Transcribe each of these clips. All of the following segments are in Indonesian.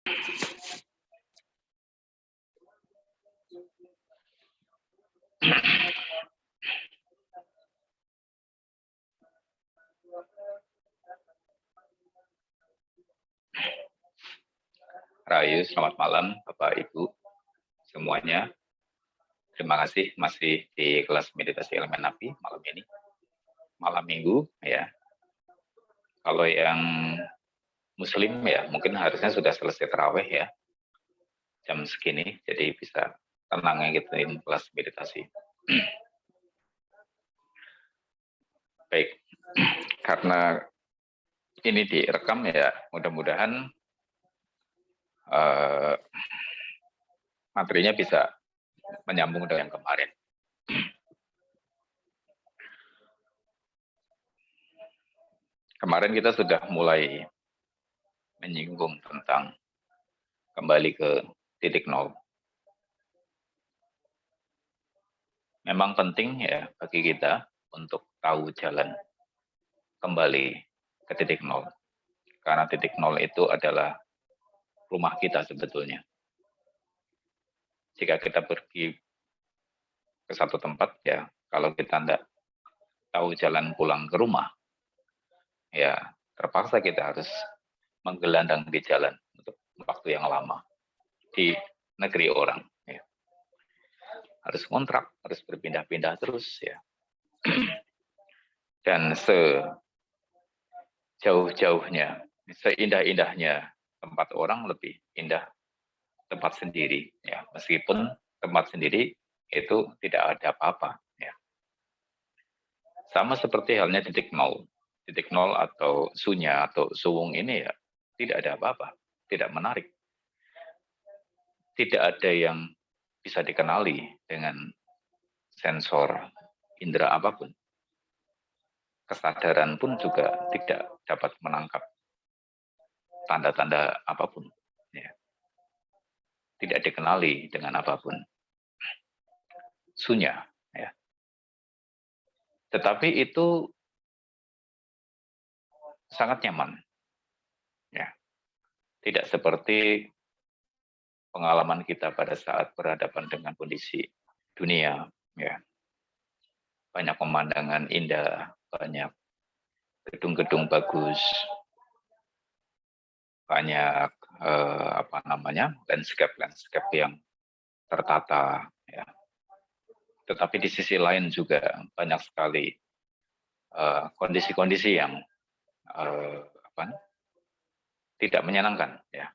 Rayu, selamat malam Bapak Ibu semuanya. Terima kasih masih di kelas meditasi elemen api malam ini. Malam Minggu ya. Kalau yang Muslim ya mungkin harusnya sudah selesai taraweh ya. Jam segini jadi bisa tenang ya gitu in kelas meditasi. Baik. Karena ini direkam ya, mudah-mudahan materinya bisa menyambung dengan yang kemarin. Kemarin kita sudah mulai menyinggung tentang kembali ke titik nol. Memang penting ya bagi kita untuk tahu jalan kembali ke titik nol. Karena titik nol itu adalah rumah kita sebetulnya. Jika kita pergi ke satu tempat ya, kalau kita tidak tahu jalan pulang ke rumah, ya terpaksa kita harus menggelandang di jalan untuk waktu yang lama di negeri orang. Ya. Harus kontrak, harus berpindah-pindah terus ya. Dan sejauh-jauhnya, seindah-indahnya tempat orang lebih indah tempat sendiri ya, meskipun tempat sendiri itu tidak ada apa-apa ya. Sama seperti halnya titik nol atau sunya atau suwung ini ya tidak ada apa-apa, tidak menarik, tidak ada yang bisa dikenali dengan sensor indera apapun. Kesadaran pun juga tidak dapat menangkap tanda-tanda apapun ya. Tidak dikenali dengan apapun. Sunya ya. Tetapi itu sangat nyaman. Ya. Tidak seperti pengalaman kita pada saat berhadapan dengan kondisi dunia ya. Banyak pemandangan indah, banyak gedung-gedung bagus, banyak landscape yang tertata ya. Tetapi di sisi lain juga banyak sekali kondisi-kondisi yang tidak menyenangkan ya,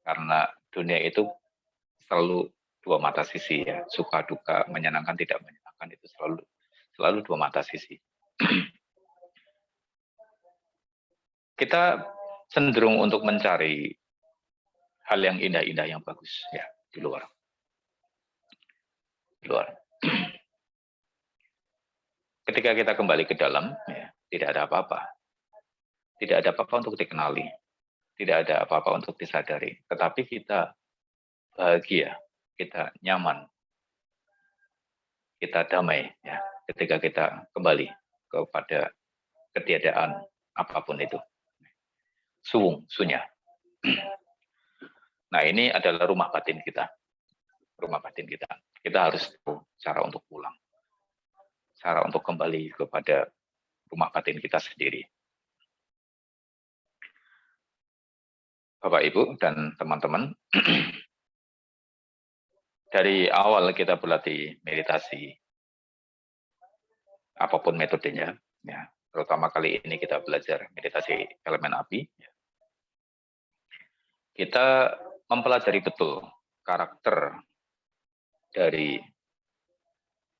karena dunia itu selalu dua mata sisi ya, suka duka, menyenangkan tidak menyenangkan itu selalu dua mata sisi. Kita cenderung untuk mencari hal yang indah-indah yang bagus ya di luar. Ketika kita kembali ke dalam ya, tidak ada apa-apa. Tidak ada apa-apa untuk dikenali. Tidak ada apa-apa untuk disadari. Tetapi kita bahagia, kita nyaman, kita damai ya ketika kita kembali kepada ketiadaan apapun itu. Suwung, sunya. Nah ini adalah rumah batin kita. Rumah batin kita. Kita harus tahu cara untuk pulang. Cara untuk kembali kepada rumah batin kita sendiri. Bapak, Ibu, dan teman-teman, dari awal kita berlatih meditasi, apapun metodenya, ya, terutama kali ini kita belajar meditasi elemen api, ya. Kita mempelajari betul karakter dari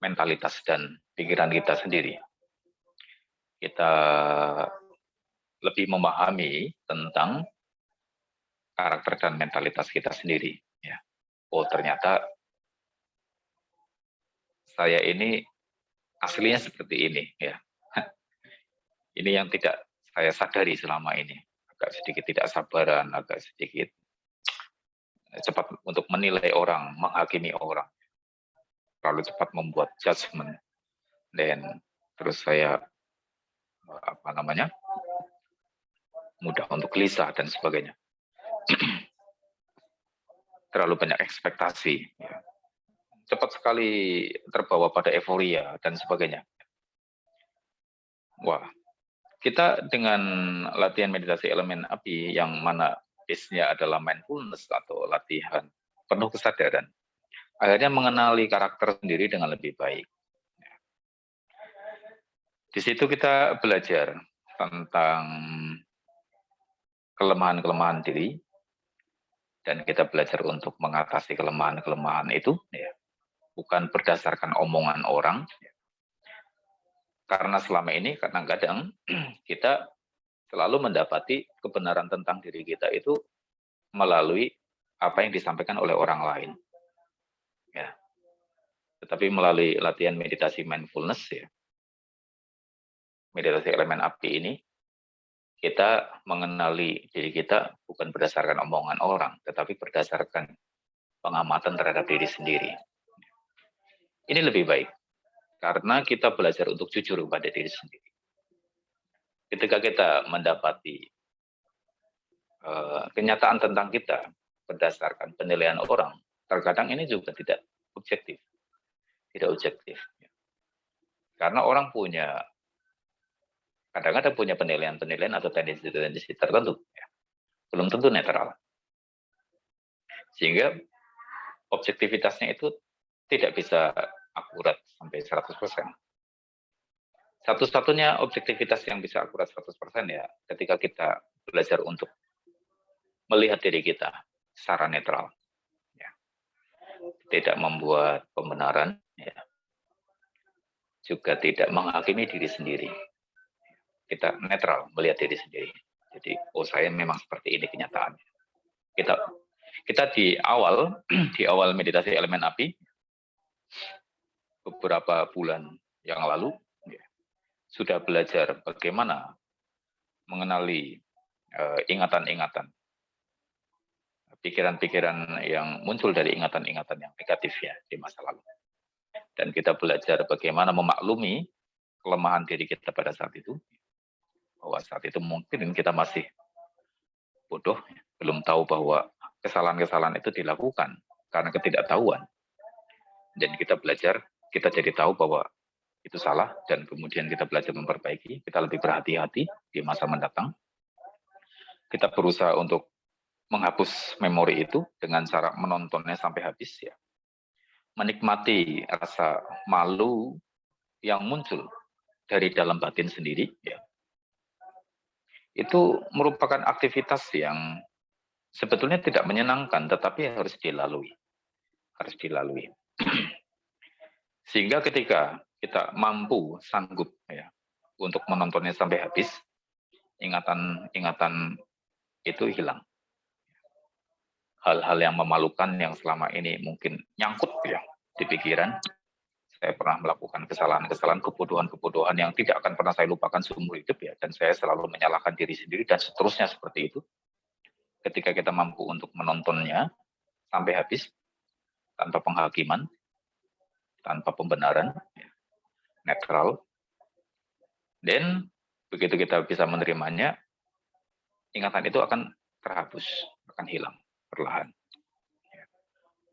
mentalitas dan pikiran kita sendiri. Kita lebih memahami tentang karakter dan mentalitas kita sendiri. Ya. Oh ternyata saya ini aslinya seperti ini. Ya. Ini yang tidak saya sadari selama ini. Agak sedikit tidak sabaran, agak sedikit cepat untuk menilai orang, menghakimi orang. Terlalu cepat membuat judgement. Dan terus saya mudah untuk gelisah dan sebagainya. terlalu banyak ekspektasi, ya. Cepat sekali terbawa pada euforia dan sebagainya. Wah, kita dengan latihan meditasi elemen api yang mana base-nya adalah mindfulness atau latihan penuh kesadaran, akhirnya mengenali karakter sendiri dengan lebih baik. Di situ kita belajar tentang kelemahan-kelemahan diri, dan kita belajar untuk mengatasi kelemahan-kelemahan itu, ya, bukan berdasarkan omongan orang, karena selama ini kadang-kadang kita selalu mendapati kebenaran tentang diri kita itu melalui apa yang disampaikan oleh orang lain. Ya. Tetapi melalui latihan meditasi mindfulness, ya, meditasi elemen api ini, kita mengenali diri kita bukan berdasarkan omongan orang, tetapi berdasarkan pengamatan terhadap diri sendiri. Ini lebih baik, karena kita belajar untuk jujur kepada diri sendiri. Ketika kita mendapati kenyataan tentang kita berdasarkan penilaian orang, terkadang ini juga tidak objektif. Karena orang kadang-kadang punya penilaian-penilaian atau tendensi-tendensi tertentu, ya. Belum tentu netral. Sehingga objektivitasnya itu tidak bisa akurat sampai 100%. Satu-satunya objektivitas yang bisa akurat 100% ya ketika kita belajar untuk melihat diri kita secara netral. Ya. Tidak membuat pembenaran, ya. Juga tidak menghakimi diri sendiri. Kita netral melihat diri sendiri. Jadi, oh saya memang seperti ini kenyataannya. Kita di awal meditasi elemen api beberapa bulan yang lalu, ya, sudah belajar bagaimana mengenali ingatan-ingatan, pikiran-pikiran yang muncul dari ingatan-ingatan yang negatif ya di masa lalu. Dan kita belajar bagaimana memaklumi kelemahan diri kita pada saat itu, bahwa saat itu mungkin kita masih bodoh, belum tahu bahwa kesalahan-kesalahan itu dilakukan karena ketidaktahuan. Dan kita belajar, kita jadi tahu bahwa itu salah, dan kemudian kita belajar memperbaiki, kita lebih berhati-hati di masa mendatang. Kita berusaha untuk menghapus memori itu dengan cara menontonnya sampai habis, ya. Menikmati rasa malu yang muncul dari dalam batin sendiri, ya. Itu merupakan aktivitas yang sebetulnya tidak menyenangkan, tetapi harus dilalui. Sehingga ketika kita mampu, sanggup, ya, untuk menontonnya sampai habis, ingatan-ingatan itu hilang. Hal-hal yang memalukan yang selama ini mungkin nyangkut ya di pikiran. Saya pernah melakukan kesalahan-kesalahan, kebodohan-kebodohan yang tidak akan pernah saya lupakan seumur hidup ya, dan saya selalu menyalahkan diri sendiri dan seterusnya seperti itu. Ketika kita mampu untuk menontonnya sampai habis, tanpa penghakiman, tanpa pembenaran, ya, netral, dan begitu kita bisa menerimanya, ingatan itu akan terhapus, akan hilang perlahan.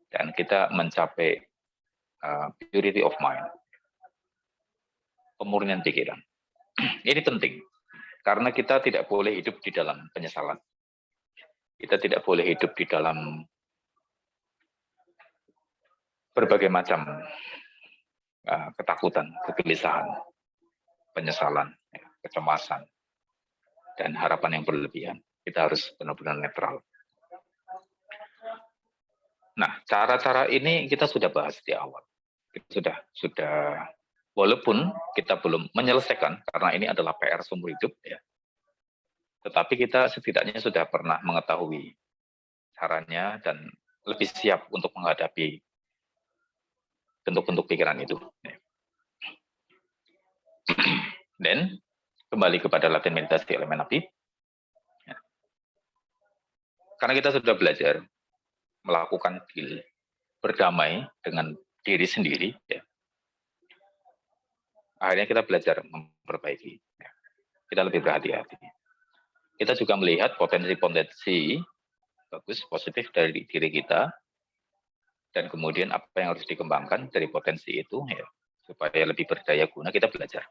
Dan kita mencapai purity of mind, pemurnian pikiran. Ini penting, karena kita tidak boleh hidup di dalam penyesalan. Kita tidak boleh hidup di dalam berbagai macam ketakutan, kegelisahan, penyesalan, kecemasan, dan harapan yang berlebihan. Kita harus benar-benar netral. Nah, cara-cara ini kita sudah bahas di awal. Kita sudah walaupun kita belum menyelesaikan, karena ini adalah PR seumur hidup, ya. Tetapi kita setidaknya sudah pernah mengetahui caranya dan lebih siap untuk menghadapi bentuk-bentuk pikiran itu. Dan kembali kepada latihan meditasi elemen api. Karena kita sudah belajar melakukan deal, berdamai dengan diri sendiri, ya. Akhirnya kita belajar memperbaiki. Ya. Kita lebih berhati-hati. Kita juga melihat potensi-potensi bagus, positif dari diri kita, dan kemudian apa yang harus dikembangkan dari potensi itu, ya, supaya lebih berdaya guna, kita belajar.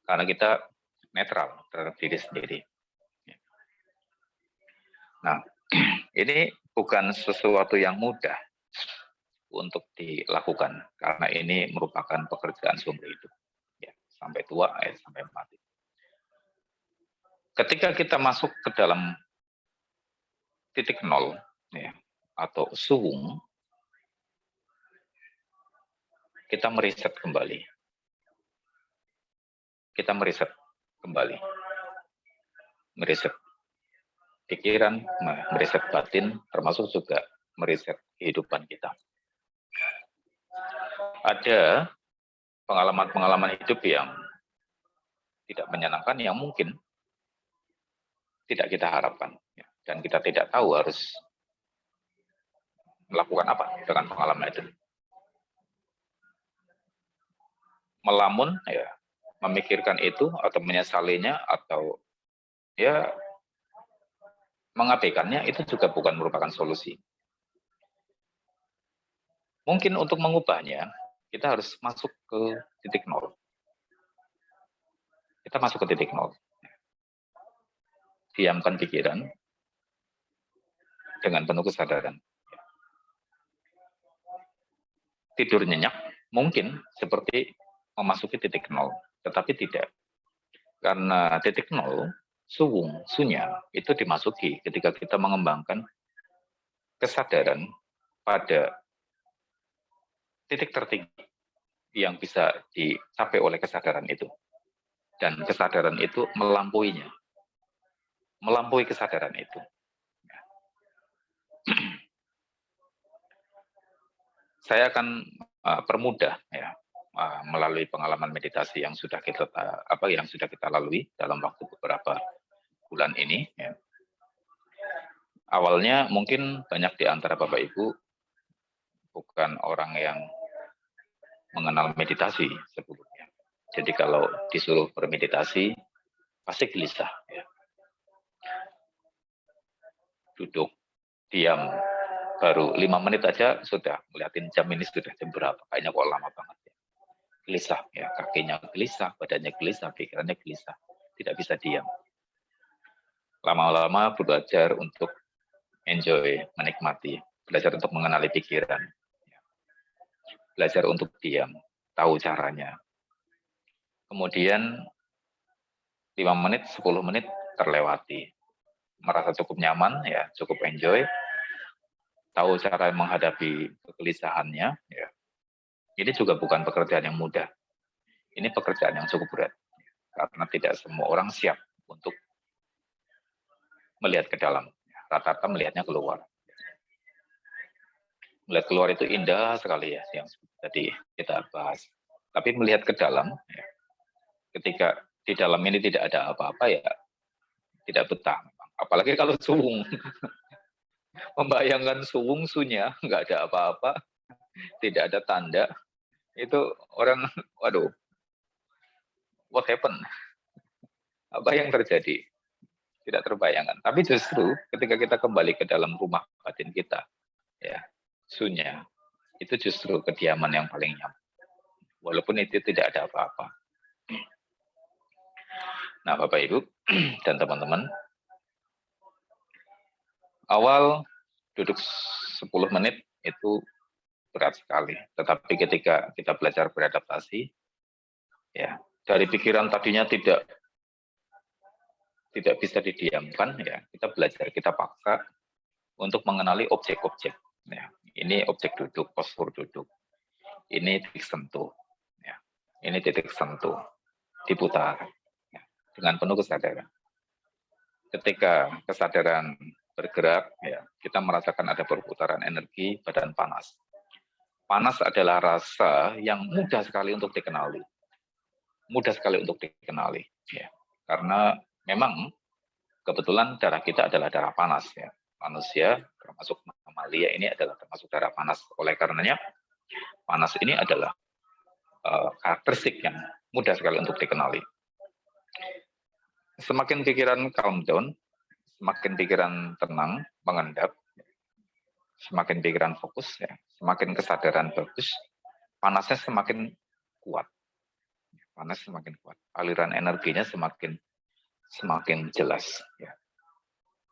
Karena kita netral terhadap diri sendiri. Nah, ini bukan sesuatu yang mudah untuk dilakukan, karena ini merupakan pekerjaan seumur hidup, ya, sampai tua, sampai mati. Ketika kita masuk ke dalam titik nol, ya, atau suwung, kita meriset kembali. Kita meriset kembali. Meriset pikiran, meriset batin, termasuk juga meriset kehidupan kita. Ada pengalaman-pengalaman hidup yang tidak menyenangkan, yang mungkin tidak kita harapkan, dan kita tidak tahu harus melakukan apa dengan pengalaman itu. Melamun, ya, memikirkan itu atau menyesalinya atau ya mengabaikannya, itu juga bukan merupakan solusi. Mungkin untuk mengubahnya, kita harus masuk ke titik nol. Kita masuk ke titik nol. Diamkan pikiran dengan penuh kesadaran. Tidur nyenyak mungkin seperti memasuki titik nol, tetapi tidak. Karena titik nol, suwung, sunya, itu dimasuki ketika kita mengembangkan kesadaran pada titik tertinggi yang bisa dicapai oleh kesadaran itu. Dan kesadaran itu melampauinya. Melampaui kesadaran itu. Saya akan permudah, ya, melalui pengalaman meditasi yang sudah kita lalui dalam waktu beberapa bulan ini. Ya. Awalnya mungkin banyak di antara Bapak Ibu bukan orang yang mengenal meditasi sebelumnya. Jadi kalau disuruh bermeditasi pasti gelisah. Ya. Duduk, diam, baru 5 menit aja sudah ngeliatin jam, ini sudah jam berapa, kayaknya kok lama banget ya. Gelisah, ya, kakinya gelisah, badannya gelisah, pikirannya gelisah, tidak bisa diam. Lama-lama belajar untuk enjoy, menikmati, belajar untuk mengenali pikiran, belajar untuk diam, tahu caranya. Kemudian 5 menit, 10 menit terlewati, merasa cukup nyaman, ya, cukup enjoy, tahu cara menghadapi kegelisahannya, ya. Ini juga bukan pekerjaan yang mudah. Ini pekerjaan yang cukup berat, karena tidak semua orang siap untuk melihat ke dalam. Rata-rata melihatnya keluar. Melihat keluar itu indah sekali, ya, yang tadi kita bahas. Tapi melihat ke dalam, ya, ketika di dalam ini tidak ada apa-apa, ya tidak betah. Apalagi kalau suwung. Membayangkan suwung, sunya, nggak ada apa-apa, tidak ada tanda, itu orang, waduh, what happened? Apa yang terjadi? Tidak terbayangkan. Tapi justru ketika kita kembali ke dalam rumah batin kita, ya, sunya, itu justru kediaman yang paling nyaman. Walaupun itu tidak ada apa-apa. Nah, Bapak Ibu dan teman-teman, awal duduk 10 menit itu berat sekali. Tetapi ketika kita belajar beradaptasi, ya, dari pikiran tadinya tidak bisa didiamkan, ya, kita belajar, kita paksa untuk mengenali objek-objek. Ya, ini objek duduk, postur duduk. Ini titik sentuh. Ya, ini titik sentuh. Diputar, ya, dengan penuh kesadaran. Ketika kesadaran bergerak, ya, kita merasakan ada perputaran energi badan panas. Panas adalah rasa yang mudah sekali untuk dikenali. Mudah sekali untuk dikenali. Ya. Karena memang kebetulan darah kita adalah darah panas. Ya. Manusia, termasuk mamalia, ini adalah termasuk darah panas. Oleh karenanya, panas ini adalah karakteristik yang mudah sekali untuk dikenali. Semakin pikiran calm down, semakin pikiran tenang, mengendap, semakin pikiran fokus, ya, semakin kesadaran bagus, panasnya semakin kuat. Panas semakin kuat, aliran energinya semakin jelas. Ya.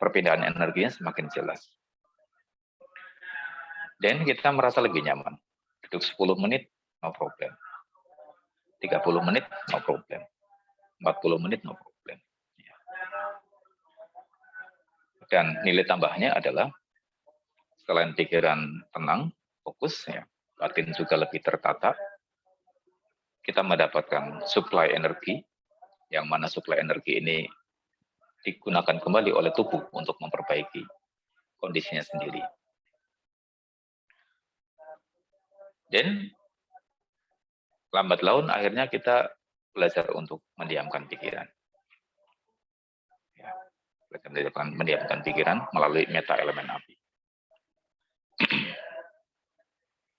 Perpindahan energinya semakin jelas. Dan kita merasa lebih nyaman. Duduk 10 menit, no problem. 30 menit, no problem. 40 menit, no problem. Ya. Dan nilai tambahnya adalah selain pikiran tenang, fokus, ya, batin juga lebih tertata, kita mendapatkan suplai energi, yang mana suplai energi ini digunakan kembali oleh tubuh untuk memperbaiki kondisinya sendiri. Dan lambat laun akhirnya kita belajar untuk mendiamkan pikiran. Ya, mendiamkan pikiran melalui meta elemen api.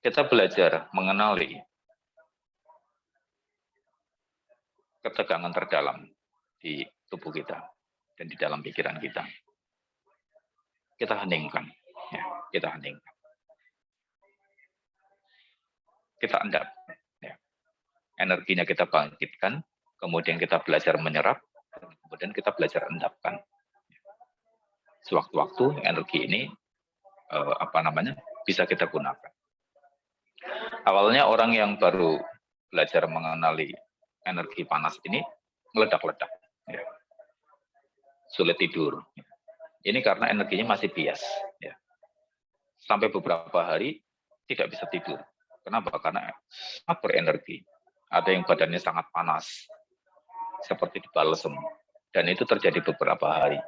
Kita belajar mengenali ketegangan terdalam di tubuh kita dan di dalam pikiran kita. Kita heningkan, ya, kita heningkan. Kita endap, ya. Energinya kita bangkitkan, kemudian kita belajar menyerap, kemudian kita belajar endapkan. Sewaktu-waktu energi ini bisa kita gunakan. Awalnya orang yang baru belajar mengenali energi panas ini meledak-ledak, ya. Sulit tidur. Ini karena energinya masih bias. Ya. Sampai beberapa hari tidak bisa tidur. Kenapa? Karena sangat berenergi. Ada yang badannya sangat panas, seperti dibalsem. Dan itu terjadi beberapa hari.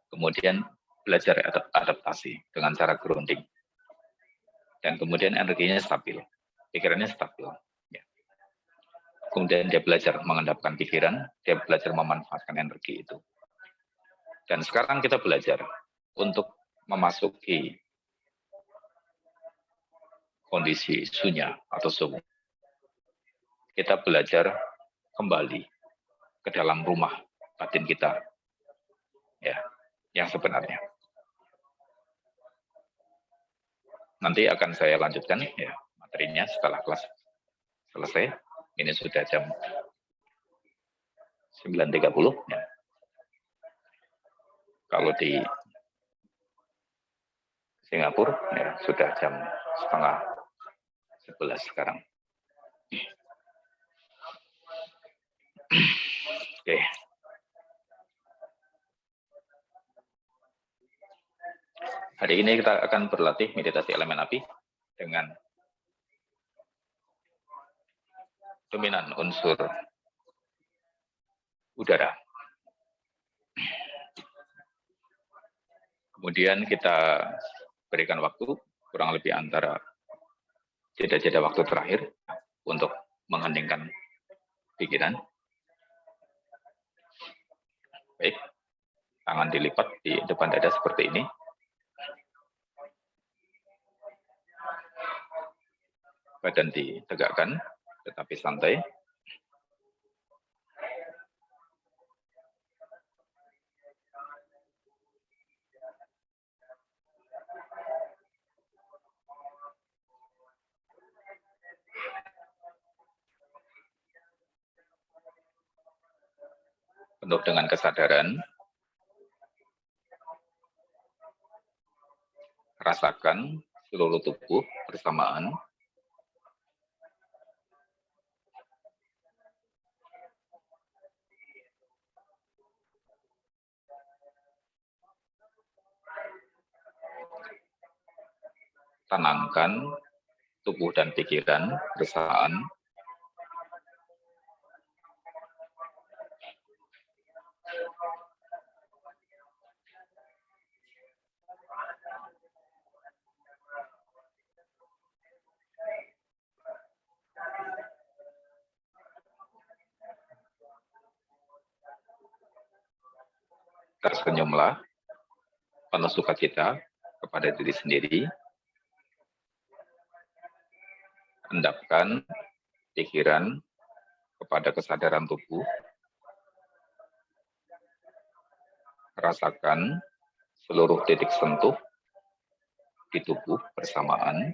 Kemudian belajar adaptasi dengan cara grounding. Dan kemudian energinya stabil, pikirannya stabil. Ya. Kemudian dia belajar mengendapkan pikiran, dia belajar memanfaatkan energi itu. Dan sekarang kita belajar untuk memasuki kondisi sunya atau sung. Kita belajar kembali ke dalam rumah batin kita, ya, yang sebenarnya. Nanti akan saya lanjutkan, ya, materinya setelah kelas selesai. Ini sudah jam 9.30. Ya. Kalau di Singapura, ya, sudah jam 10:30 sekarang. Oke. Hari ini kita akan berlatih meditasi elemen api dengan dominan unsur udara. Kemudian kita berikan waktu kurang lebih antara jeda-jeda waktu terakhir untuk mengheningkan pikiran. Baik, tangan dilipat di depan dada seperti ini. Badan ditegakkan, tetapi santai. Penuh dengan kesadaran, rasakan seluruh tubuh bersamaan. Tenangkan tubuh dan pikiran bersamaan. Tersenyumlah, penuh sukacita kepada diri sendiri. Endapkan pikiran kepada kesadaran tubuh. Rasakan seluruh titik sentuh di tubuh bersamaan.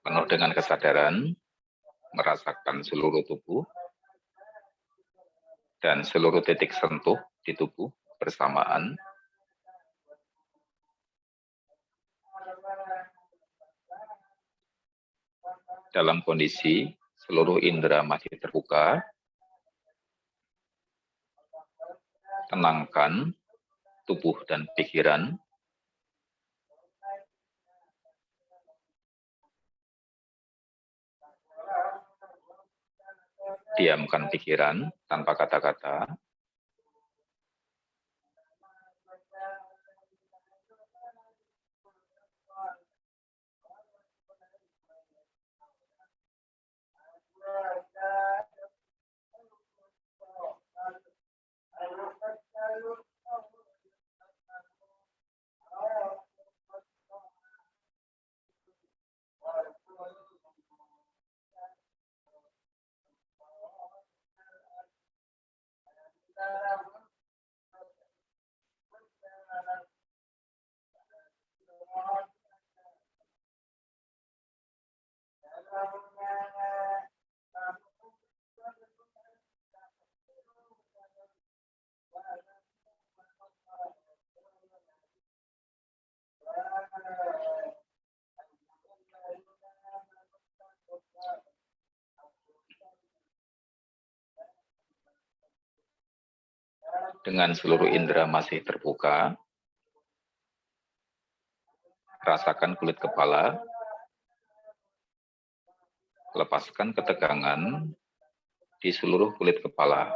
Penuh dengan kesadaran, merasakan seluruh tubuh dan seluruh titik sentuh di tubuh bersamaan. Dalam kondisi seluruh indera masih terbuka, tenangkan tubuh dan pikiran. Diamkan pikiran tanpa kata-kata. Dengan seluruh indera masih terbuka, rasakan kulit kepala, lepaskan ketegangan di seluruh kulit kepala.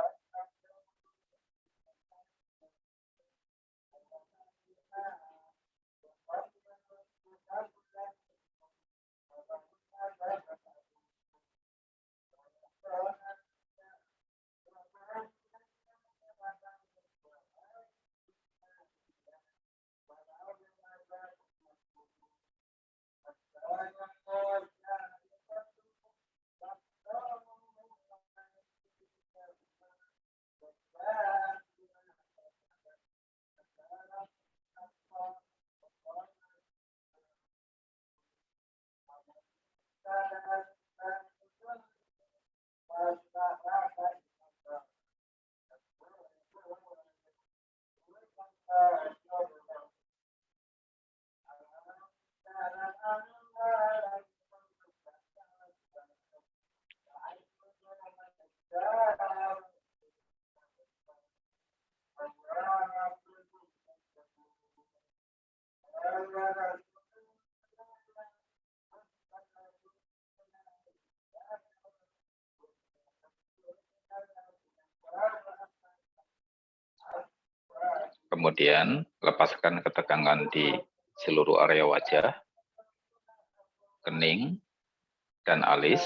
Kemudian lepaskan ketegangan di seluruh area wajah, kening, dan alis.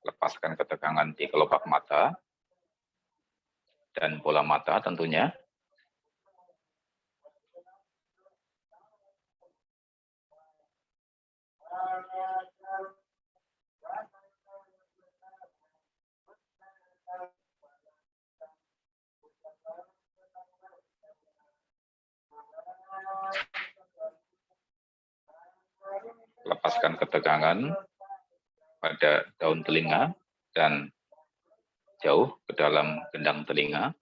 Lepaskan ketegangan di kelopak mata dan bola mata tentunya. Lepaskan ketegangan pada daun telinga dan jauh ke dalam gendang telinga.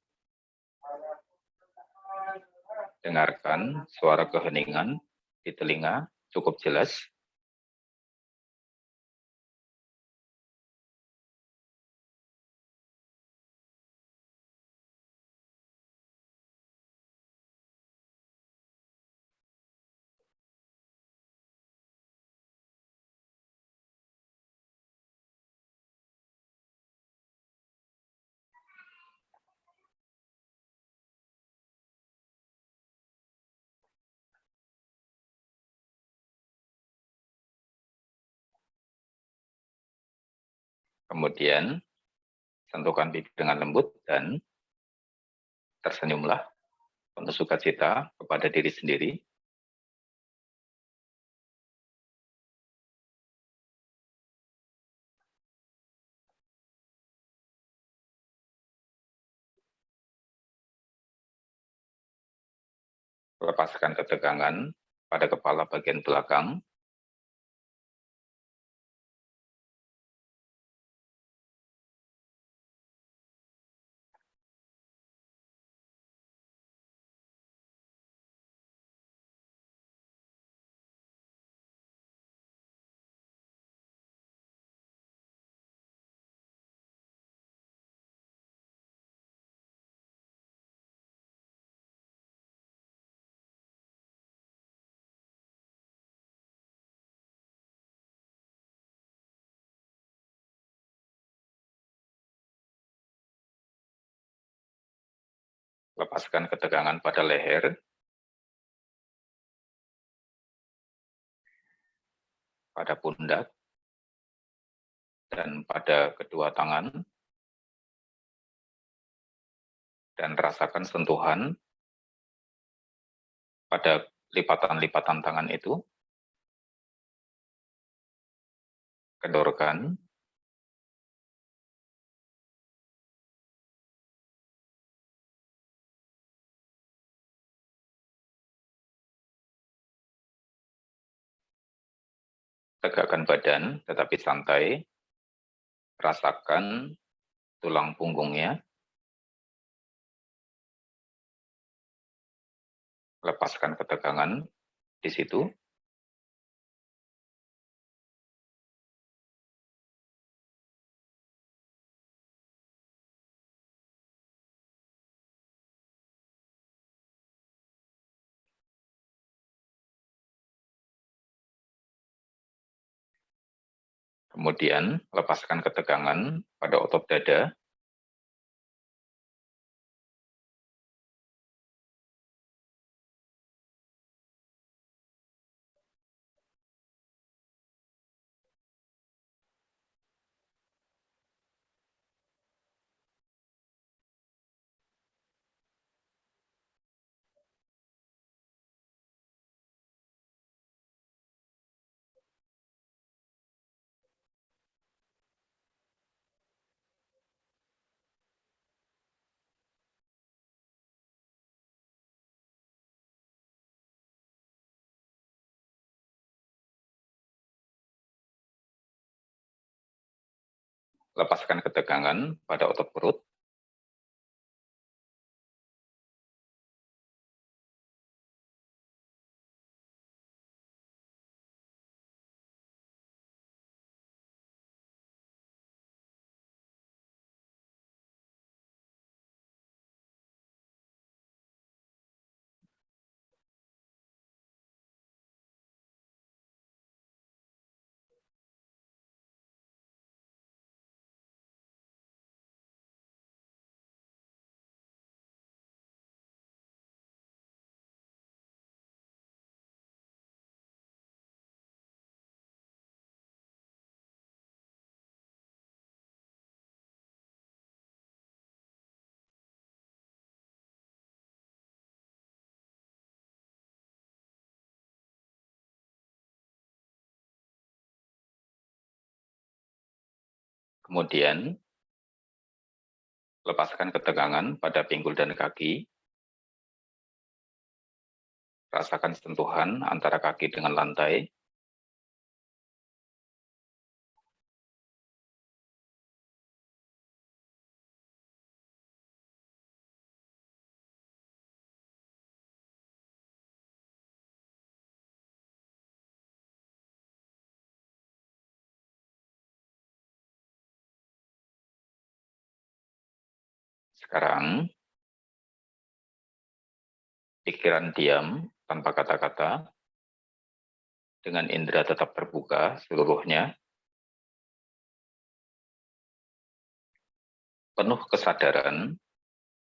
Dengarkan suara keheningan di telinga cukup jelas. Kemudian sentuhkan pipi dengan lembut dan tersenyumlah penuh sukacita kepada diri sendiri. Lepaskan ketegangan pada kepala bagian belakang. Lepaskan ketegangan pada leher, pada pundak, dan pada kedua tangan. Dan rasakan sentuhan pada lipatan-lipatan tangan itu. Kendorkan. Tegakkan badan, tetapi santai. Rasakan tulang punggungnya. Lepaskan ketegangan di situ. Kemudian lepaskan ketegangan pada otot dada. Lepaskan ketegangan pada otot perut. Kemudian, lepaskan ketegangan pada pinggul dan kaki. Rasakan sentuhan antara kaki dengan lantai. Sekarang, pikiran diam tanpa kata-kata, dengan indera tetap terbuka seluruhnya, penuh kesadaran,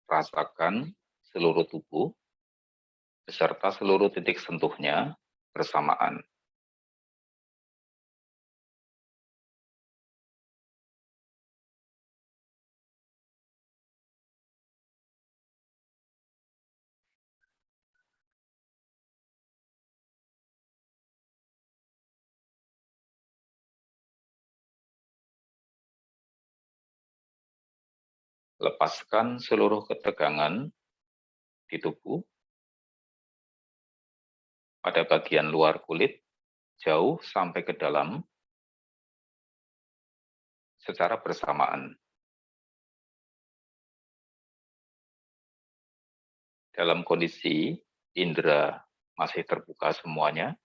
rasakan seluruh tubuh, beserta seluruh titik sentuhnya bersamaan. Lepaskan seluruh ketegangan di tubuh pada bagian luar kulit, jauh sampai ke dalam, secara bersamaan. Dalam kondisi indera masih terbuka semuanya,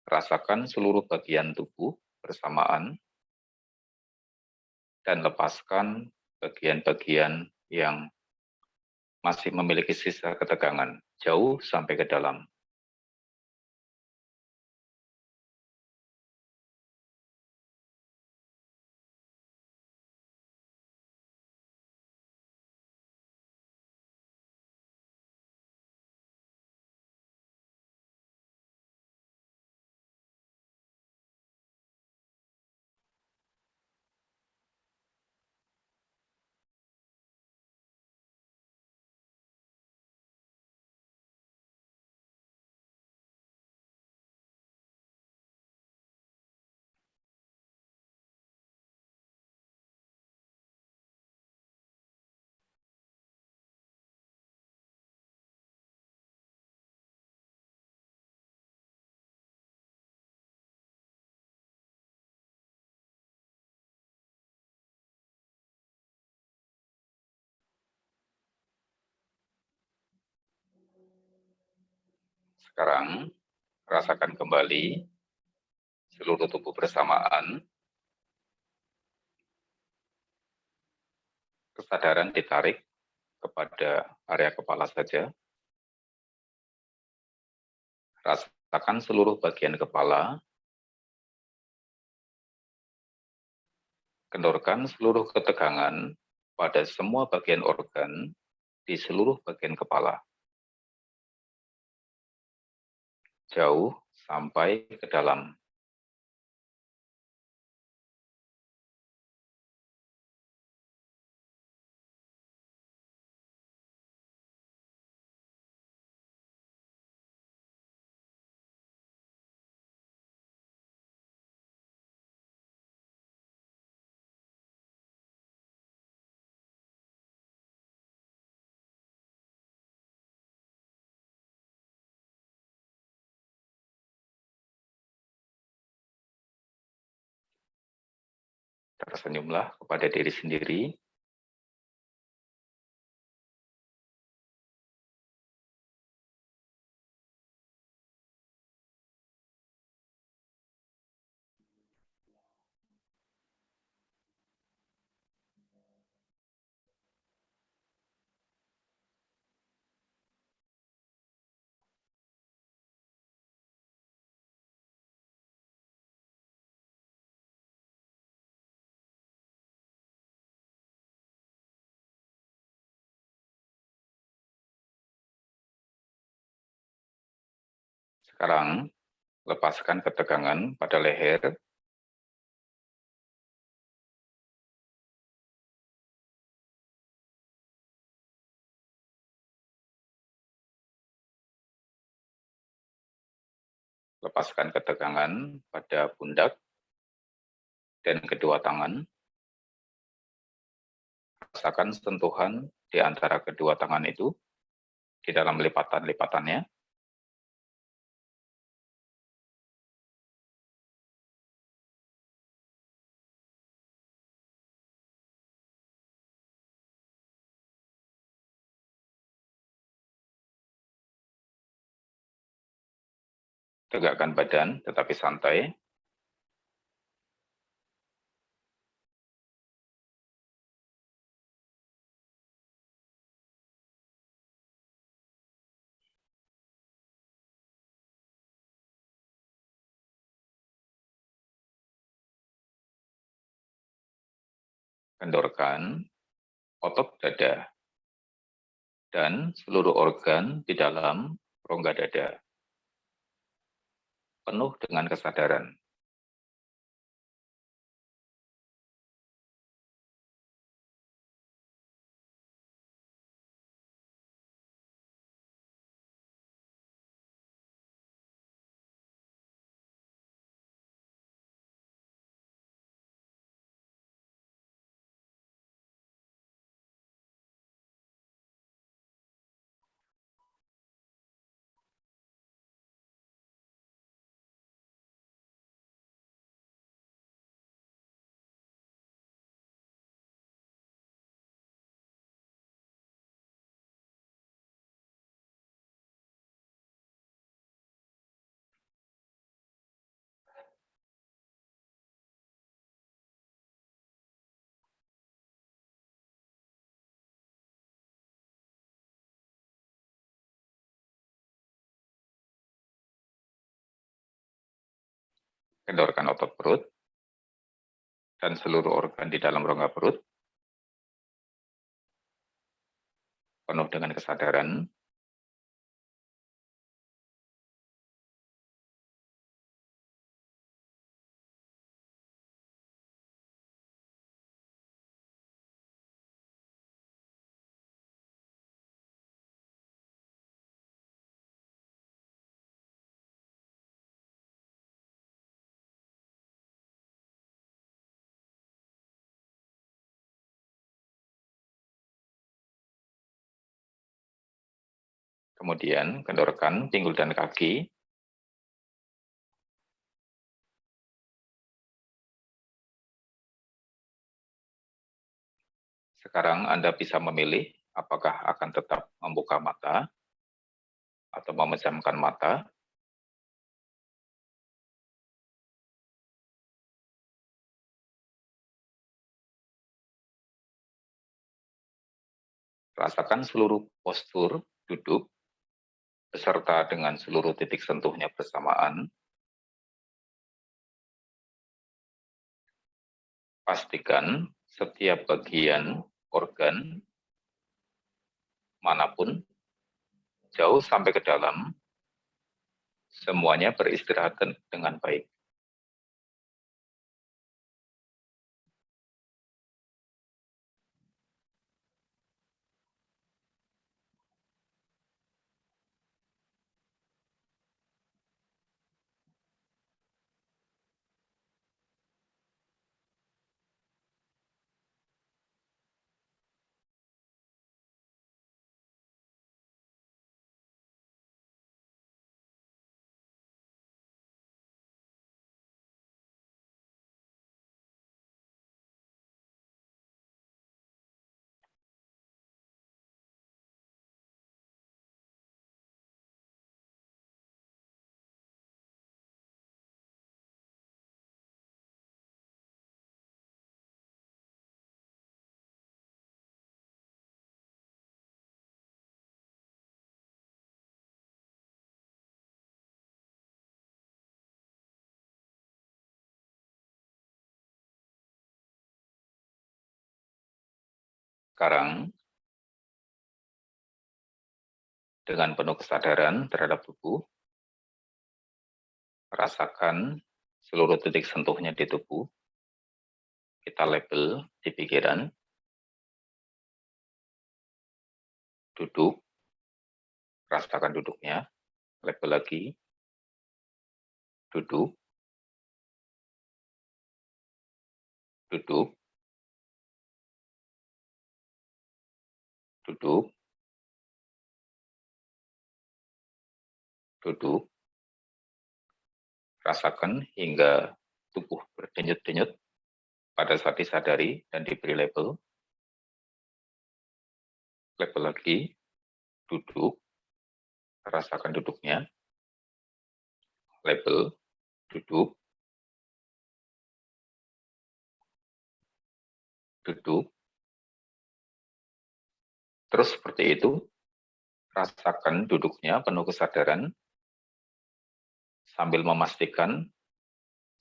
rasakan seluruh bagian tubuh bersamaan, dan lepaskan bagian-bagian yang masih memiliki sisa ketegangan, jauh sampai ke dalam. Sekarang, rasakan kembali seluruh tubuh bersamaan. Kesadaran ditarik kepada area kepala saja. Rasakan seluruh bagian kepala. Kendorkan seluruh ketegangan pada semua bagian organ di seluruh bagian kepala. Jauh sampai ke dalam. Tersenyumlah kepada diri sendiri. Sekarang, lepaskan ketegangan pada leher. Lepaskan ketegangan pada pundak. dan kedua tangan. Rasakan sentuhan di antara kedua tangan itu di dalam lipatan-lipatannya. Tegakkan badan, tetapi santai. Kendorkan otot dada dan seluruh organ di dalam rongga dada, penuh dengan kesadaran. Kendorkan otot perut dan seluruh organ di dalam rongga perut, penuh dengan kesadaran. Kemudian kendorkan pinggul dan kaki. Sekarang Anda bisa memilih apakah akan tetap membuka mata atau memejamkan mata. Rasakan seluruh postur duduk beserta dengan seluruh titik sentuhnya bersamaan. Pastikan setiap bagian organ manapun, jauh sampai ke dalam, semuanya beristirahat dengan baik. Sekarang, dengan penuh kesadaran terhadap tubuh, rasakan seluruh titik sentuhnya di tubuh. Kita label di pikiran. Duduk, rasakan duduknya. Label lagi. Duduk. duduk, duduk, duduk, rasakan hingga tubuh berdenyut-denyut pada saat disadari dan diberi label. Label lagi, duduk, rasakan duduknya, label, duduk, duduk, terus seperti itu, rasakan duduknya penuh kesadaran, sambil memastikan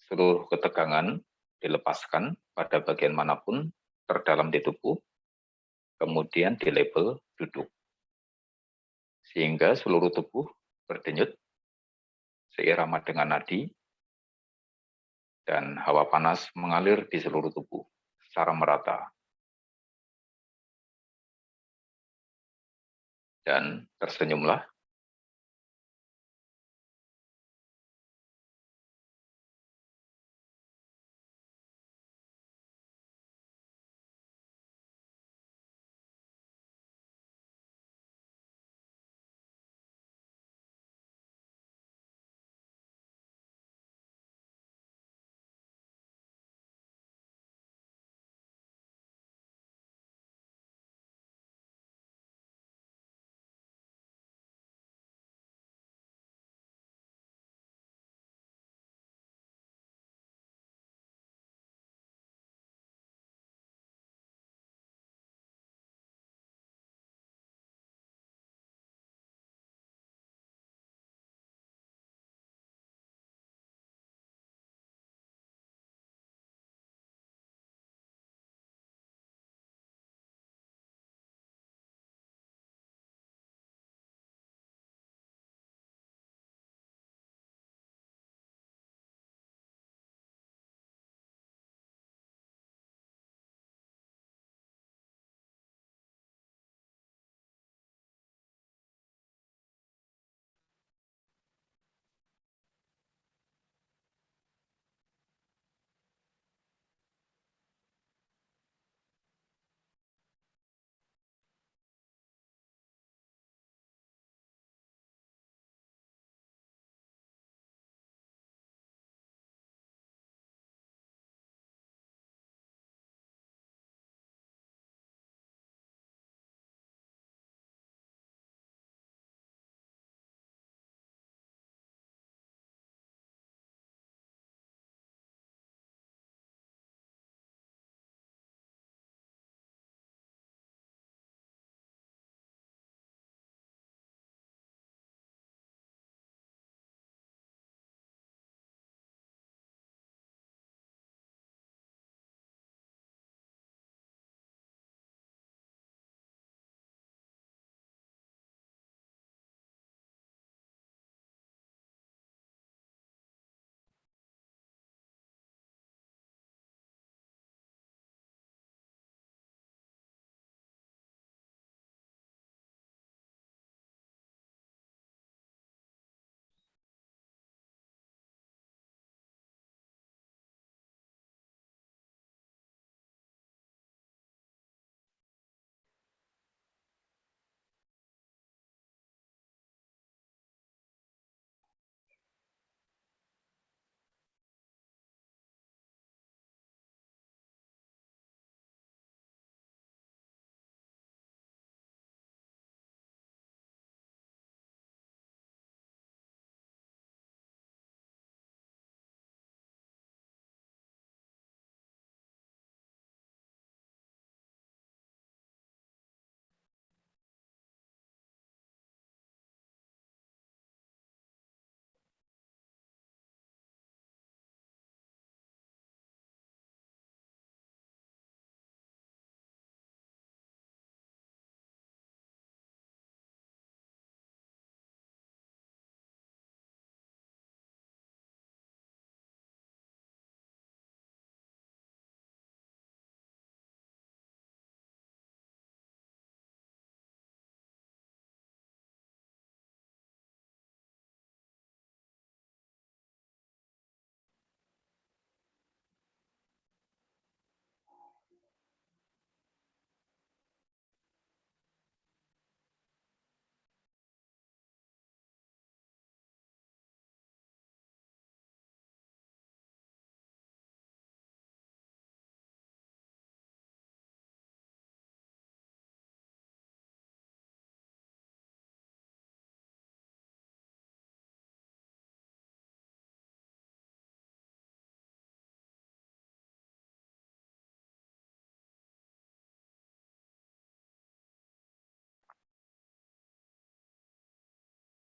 seluruh ketegangan dilepaskan pada bagian manapun terdalam di tubuh, kemudian di label duduk. Sehingga seluruh tubuh berdenyut seirama dengan nadi, dan hawa panas mengalir di seluruh tubuh secara merata. Dan tersenyumlah.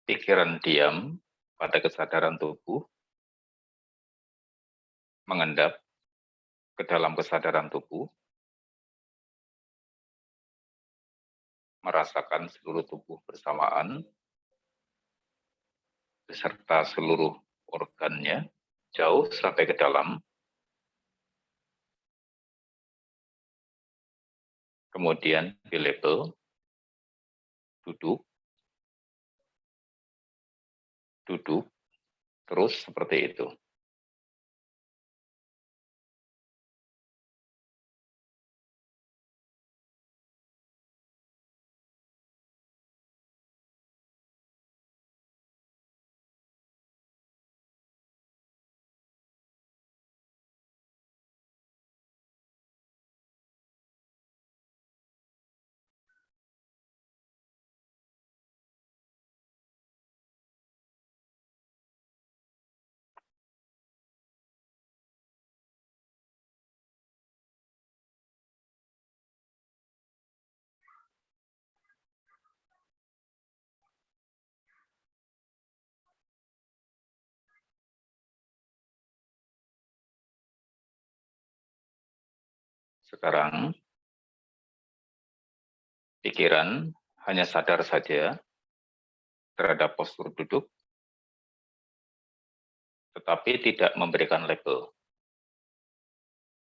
pikiran diam pada kesadaran tubuh, mengendap ke dalam kesadaran tubuh, merasakan seluruh tubuh bersamaan, beserta seluruh organnya, jauh sampai ke dalam, kemudian di label, duduk, duduk, terus seperti itu. Sekarang, pikiran hanya sadar saja terhadap postur duduk, tetapi tidak memberikan label.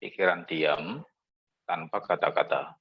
Pikiran diam tanpa kata-kata.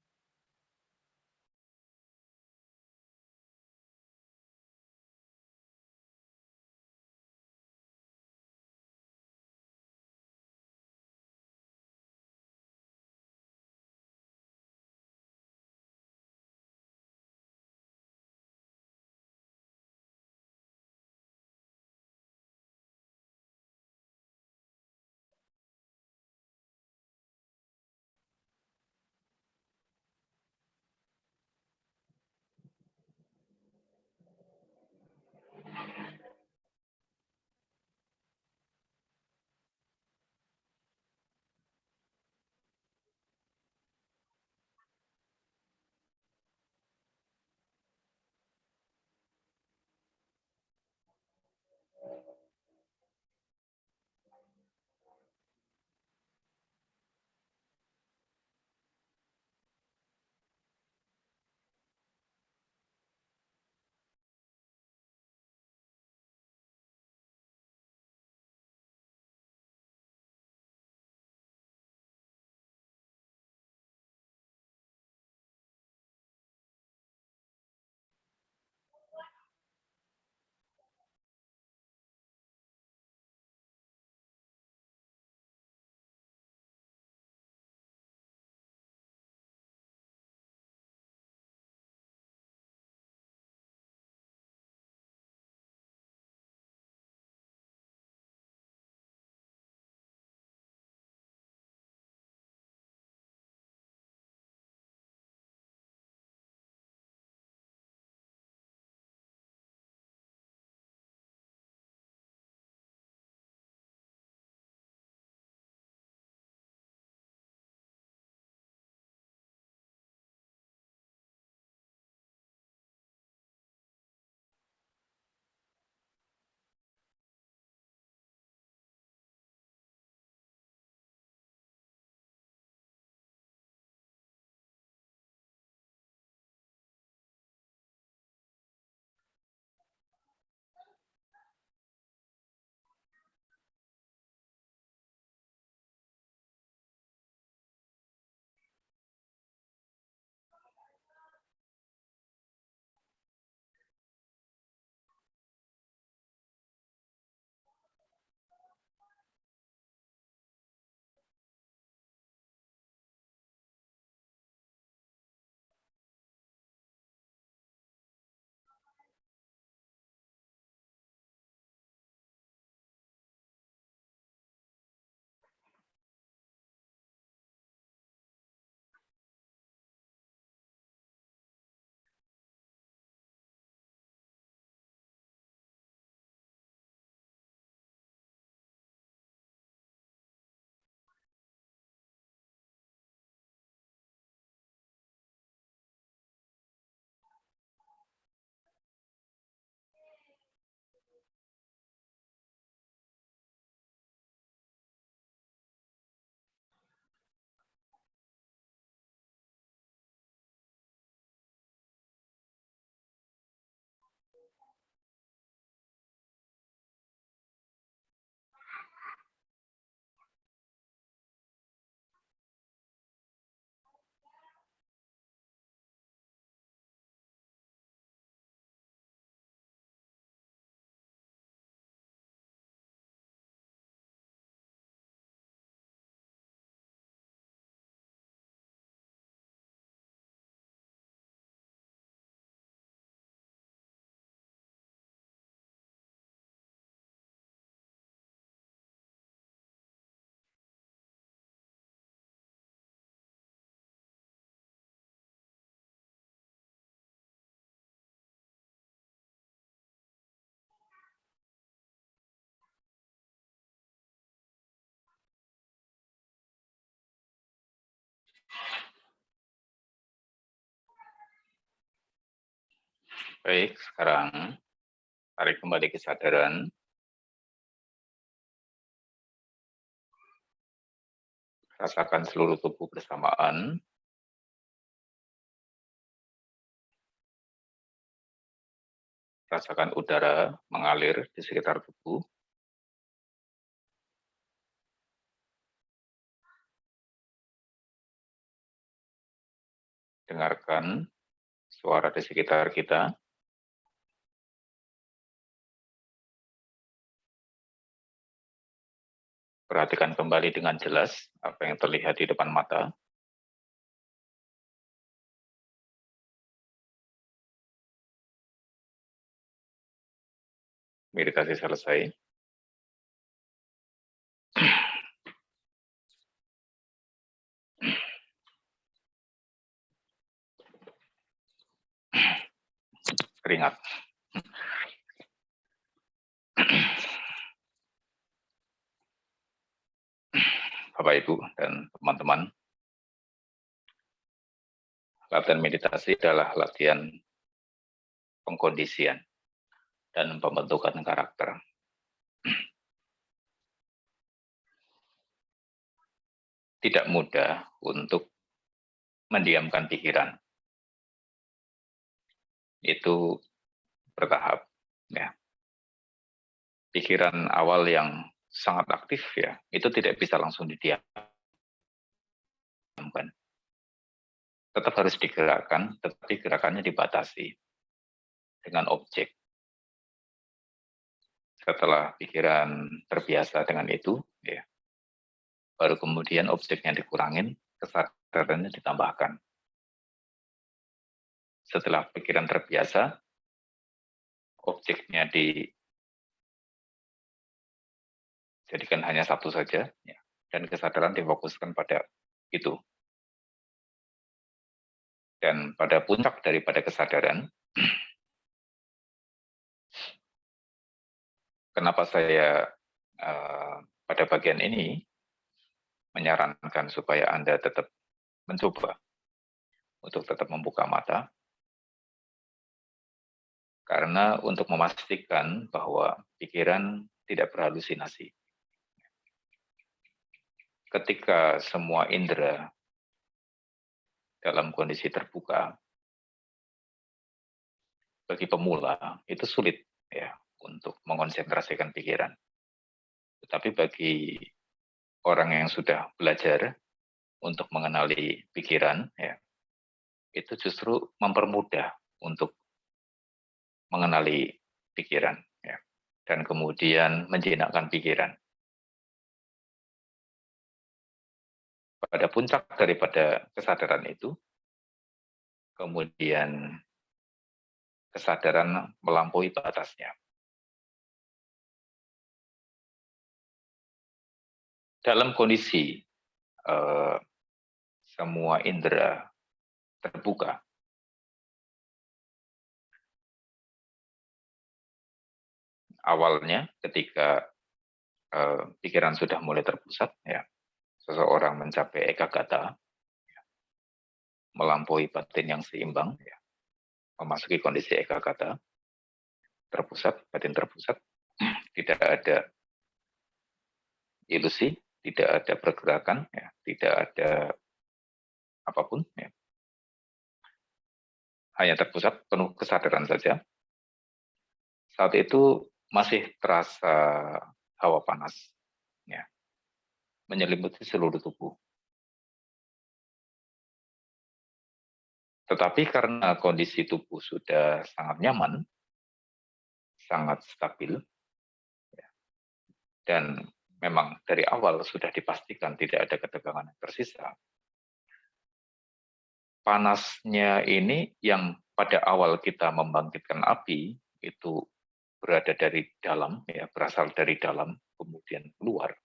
Baik, sekarang tarik kembali kesadaran. Rasakan seluruh tubuh bersamaan. Rasakan udara mengalir di sekitar tubuh. Dengarkan suara di sekitar kita. Perhatikan kembali dengan jelas apa yang terlihat di depan mata. Meditasi selesai. Keringat. Bapak, Ibu, dan teman-teman, latihan meditasi adalah latihan pengkondisian dan pembentukan karakter. Tidak mudah untuk mendiamkan pikiran. Itu bertahap. Ya. Pikiran awal yang sangat aktif, ya, itu tidak bisa langsung didiamkan. Tetap harus digerakkan, tetapi gerakannya dibatasi dengan objek. Setelah pikiran terbiasa dengan itu, ya, baru kemudian objeknya dikurangin, kesadarannya ditambahkan. Setelah pikiran terbiasa, objeknya dijadikan hanya satu saja, ya, dan kesadaran difokuskan pada itu. Dan pada puncak daripada kesadaran, kenapa saya pada bagian ini menyarankan supaya Anda tetap mencoba untuk tetap membuka mata, karena untuk memastikan bahwa pikiran tidak berhalusinasi. Ketika semua indera dalam kondisi terbuka, bagi pemula itu sulit, ya, untuk mengonsentrasikan pikiran. Tetapi bagi orang yang sudah belajar untuk mengenali pikiran, ya, itu justru mempermudah untuk mengenali pikiran, ya, dan kemudian menjinakkan pikiran. Pada puncak daripada kesadaran itu, kemudian kesadaran melampaui batasnya. Dalam kondisi semua indera terbuka, awalnya ketika pikiran sudah mulai terpusat, ya, seseorang mencapai ekagata, ya, melampaui batin yang seimbang, ya, memasuki kondisi ekagata, terpusat, batin terpusat, tidak ada ilusi, tidak ada pergerakan, ya, tidak ada apapun, ya, hanya terpusat, penuh kesadaran saja. Saat itu masih terasa hawa panas, ya, menyelimuti seluruh tubuh. Tetapi karena kondisi tubuh sudah sangat nyaman, sangat stabil, ya, dan memang dari awal sudah dipastikan tidak ada ketegangan yang tersisa, panasnya ini yang pada awal kita membangkitkan api itu berada dari dalam, ya, berasal dari dalam, kemudian keluar.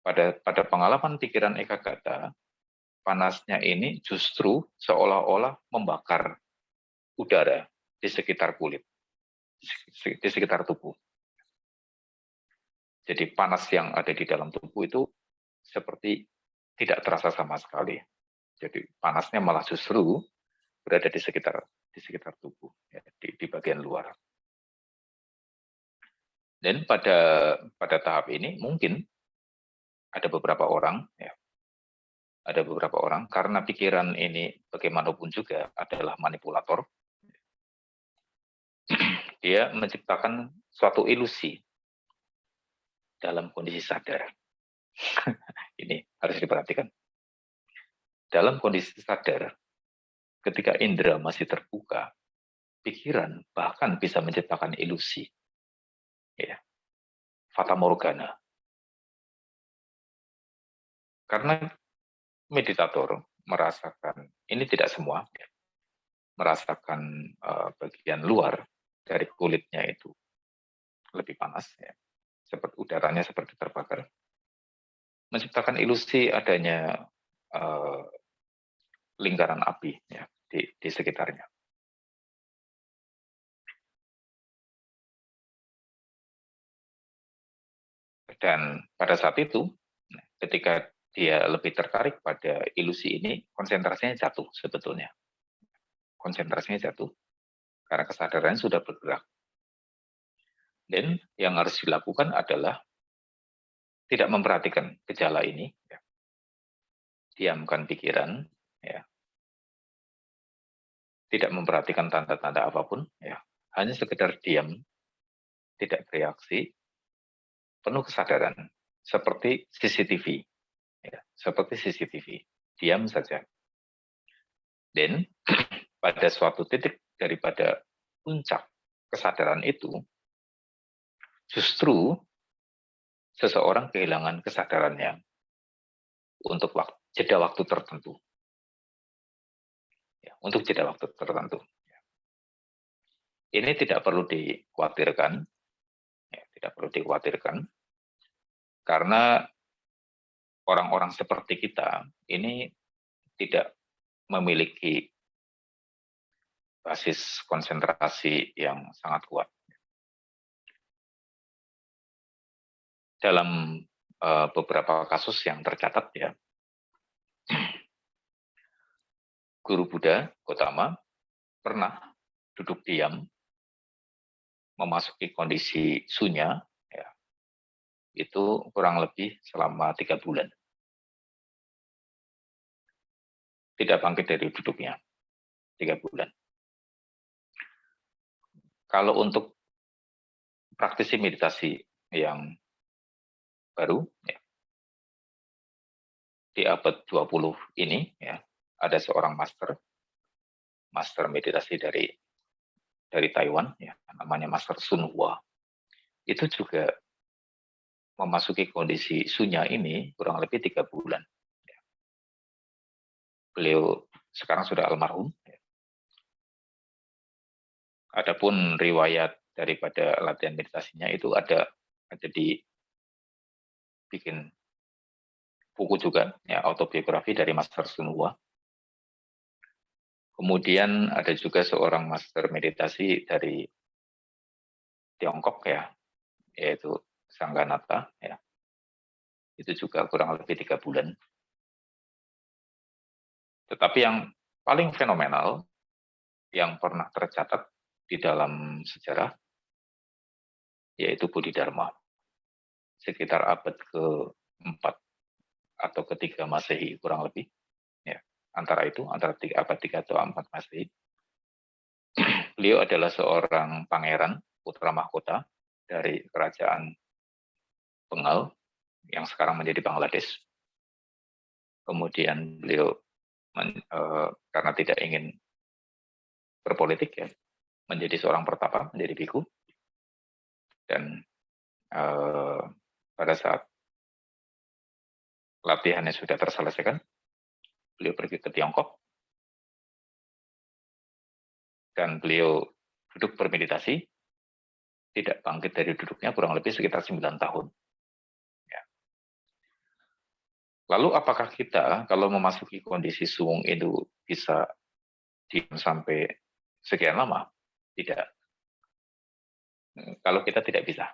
Pada pengalaman pikiran ekagata, panasnya ini justru seolah-olah membakar udara di sekitar kulit, di sekitar tubuh. Jadi panas yang ada di dalam tubuh itu seperti tidak terasa sama sekali. Jadi panasnya malah justru berada di di sekitar tubuh, ya, di bagian luar. Dan pada tahap ini mungkin ada beberapa orang, ya, ada beberapa orang karena pikiran ini bagaimanapun juga adalah manipulator, dia menciptakan suatu ilusi dalam kondisi sadar. Ini harus diperhatikan. Dalam kondisi sadar, ketika indera masih terbuka, pikiran bahkan bisa menciptakan ilusi, ya, fata morgana. Karena meditator merasakan, ini tidak semua, ya, merasakan bagian luar dari kulitnya itu lebih panas, ya, seperti udaranya seperti terbakar, menciptakan ilusi adanya lingkaran api, ya, di sekitarnya. Dan pada saat itu, ketika dia lebih tertarik pada ilusi ini, konsentrasinya jatuh sebetulnya. Konsentrasinya jatuh karena kesadarannya sudah bergerak. Dan yang harus dilakukan adalah tidak memperhatikan gejala ini, ya. Diamkan pikiran, ya. Tidak memperhatikan tanda-tanda apapun, ya. Hanya sekedar diam, tidak bereaksi, penuh kesadaran, seperti CCTV, ya. Seperti CCTV, diam saja. Dan pada suatu titik daripada puncak kesadaran itu, justru seseorang kehilangan kesadarannya untuk jeda waktu tertentu. Ya, untuk jeda waktu tertentu. Ini tidak perlu dikhawatirkan, ya, tidak perlu dikhawatirkan, karena orang-orang seperti kita ini tidak memiliki basis konsentrasi yang sangat kuat. Dalam beberapa kasus yang tercatat, ya, Guru Buddha Gotama pernah duduk diam, memasuki kondisi sunya, ya, itu kurang lebih selama 3 bulan. Tidak bangkit dari duduknya, 3 bulan. Kalau untuk praktisi meditasi yang baru, ya, di abad 20 ini, ya, ada seorang master meditasi dari Taiwan, ya, namanya Master Sun Hua. Itu juga memasuki kondisi sunya ini kurang lebih 3 bulan. Ya. Beliau sekarang sudah almarhum. Ya. Adapun riwayat daripada latihan meditasinya itu ada bikin buku juga, ya, autobiografi dari Master Sun Hua. Kemudian ada juga seorang master meditasi dari Tiongkok, ya, yaitu Sangganatha, ya. Itu juga kurang lebih 3 bulan. Tetapi yang paling fenomenal yang pernah tercatat di dalam sejarah yaitu Bodhidharma. Sekitar abad ke-4 atau ke-3 Masehi kurang lebih, ya. Antara abad 3 atau 4 Masehi. Beliau adalah seorang pangeran putra mahkota dari kerajaan Bengal yang sekarang menjadi Bangladesh. Kemudian beliau karena tidak ingin berpolitik, ya, menjadi seorang pertapa, menjadi biku. Dan pada saat latihannya sudah terselesaikan, beliau pergi ke Tiongkok dan beliau duduk bermeditasi, tidak bangkit dari duduknya kurang lebih sekitar 9 tahun. Ya. Lalu apakah kita kalau memasuki kondisi suwung itu bisa diam sampai sekian lama? Tidak. Kalau kita tidak bisa.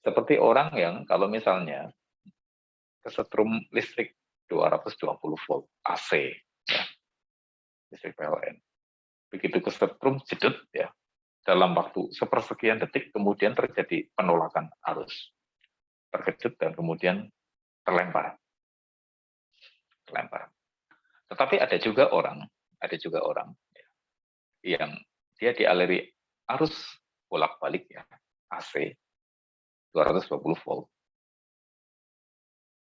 Seperti orang yang kalau misalnya kesetrum listrik 220 volt AC, ya, listrik PLN. Begitu kesetrum, jedut ya, dalam waktu sepersekian detik kemudian terjadi penolakan arus, terkejut dan kemudian terlempar. Tetapi ada juga orang yang dia dialiri arus bolak-balik ya, AC 220 volt.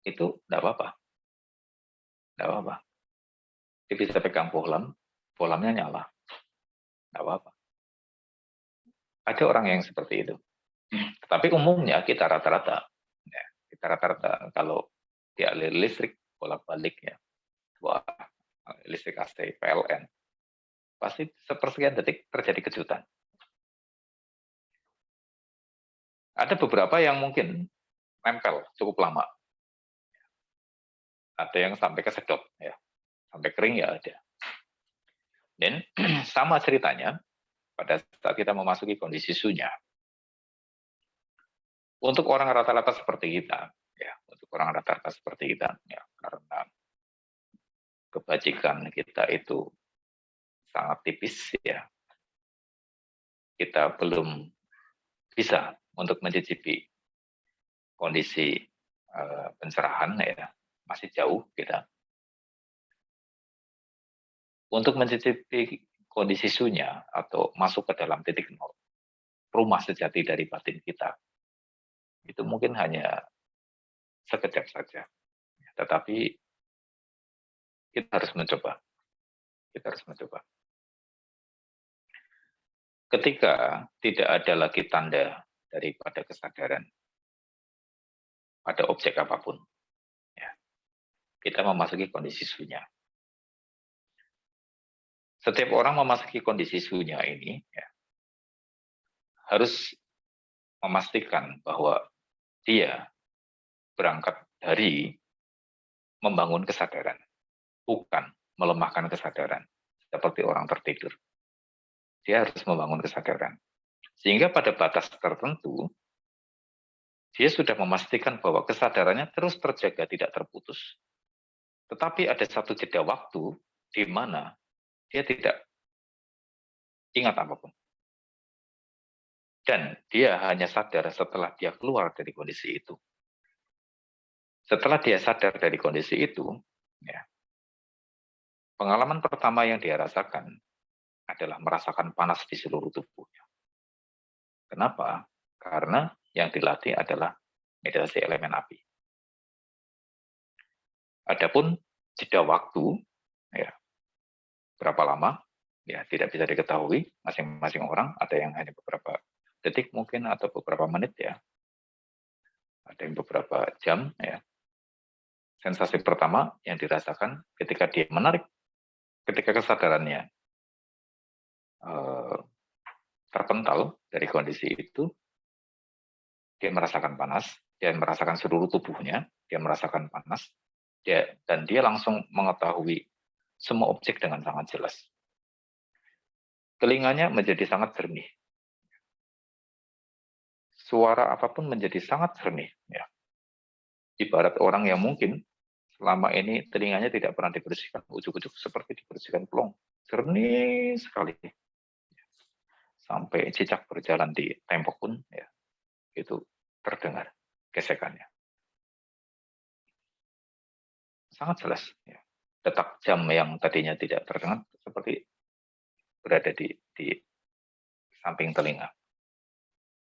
Itu enggak apa-apa. Dia bisa pegang bohlamnya nyala. Enggak apa-apa. Ada orang yang seperti itu. Tapi umumnya kita rata-rata kalau dialiri listrik bolak-balik ya, listrik AC PLN, pasti sepersekian detik terjadi kejutan. Ada beberapa yang mungkin nempel cukup lama. Ada yang sampai kesedot ya, sampai kering ya ada. Dan sama ceritanya pada saat kita memasuki kondisi sunya. Untuk orang rata-rata seperti kita, ya, karena kebajikan kita itu sangat tipis ya, kita belum bisa untuk mencicipi kondisi pencerahan ya, masih jauh kita. Untuk mencicipi kondisi sunya atau masuk ke dalam titik nol, rumah sejati dari batin kita, itu mungkin hanya sekejap saja. Tetapi kita harus mencoba. Ketika tidak ada lagi tanda daripada kesadaran pada objek apapun, ya, kita memasuki kondisi sunya. Setiap orang memasuki kondisi sunya ini ya, harus memastikan bahwa dia berangkat dari membangun kesadaran, bukan melemahkan kesadaran seperti orang tertidur. Dia harus membangun kesadaran. Sehingga pada batas tertentu, dia sudah memastikan bahwa kesadarannya terus terjaga, tidak terputus. Tetapi ada satu jeda waktu di mana dia tidak ingat apapun. Dan dia hanya sadar setelah dia keluar dari kondisi itu. Setelah dia sadar dari kondisi itu, ya, pengalaman pertama yang dia rasakan adalah merasakan panas di seluruh tubuhnya. Kenapa? Karena yang dilatih adalah meditasi elemen api. Adapun jeda waktu, ya, berapa lama, ya tidak bisa diketahui masing-masing orang. Ada yang hanya beberapa detik mungkin atau beberapa menit ya. Ada yang beberapa jam ya. Sensasi pertama yang dirasakan ketika dia menarik, ketika kesadarannya terpental dari kondisi itu, dia merasakan panas, dia merasakan seluruh tubuhnya, dia merasakan panas, dan dia langsung mengetahui semua objek dengan sangat jelas. Telinganya menjadi sangat jernih. Suara apapun menjadi sangat jernih. Ya. Ibarat orang yang mungkin selama ini telinganya tidak pernah dibersihkan, ujuk-ujuk seperti dibersihkan plong. Jernih sekali. Sampai cicak berjalan di tembok pun, ya, itu terdengar gesekannya. Sangat jelas. Ya. Detak jam yang tadinya tidak terdengar seperti berada di samping telinga.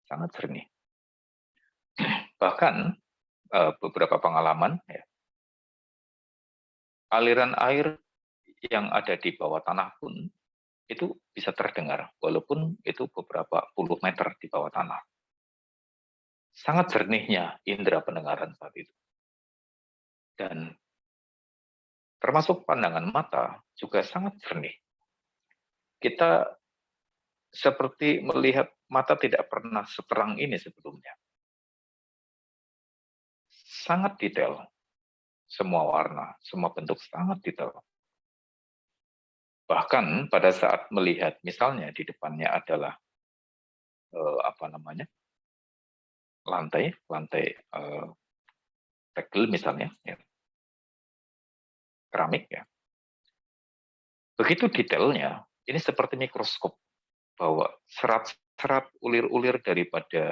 Sangat jernih. Bahkan beberapa pengalaman, ya, aliran air yang ada di bawah tanah pun itu bisa terdengar, walaupun itu beberapa puluh meter di bawah tanah. Sangat jernihnya indera pendengaran saat itu. Dan termasuk pandangan mata juga sangat jernih. Kita seperti melihat mata tidak pernah seterang ini sebelumnya. Sangat detail. Semua warna, semua bentuk sangat detail. Bahkan pada saat melihat misalnya di depannya adalah lantai tegel misalnya, ya, keramik ya. Begitu detailnya, ini seperti mikroskop, bahwa serat-serat ulir-ulir daripada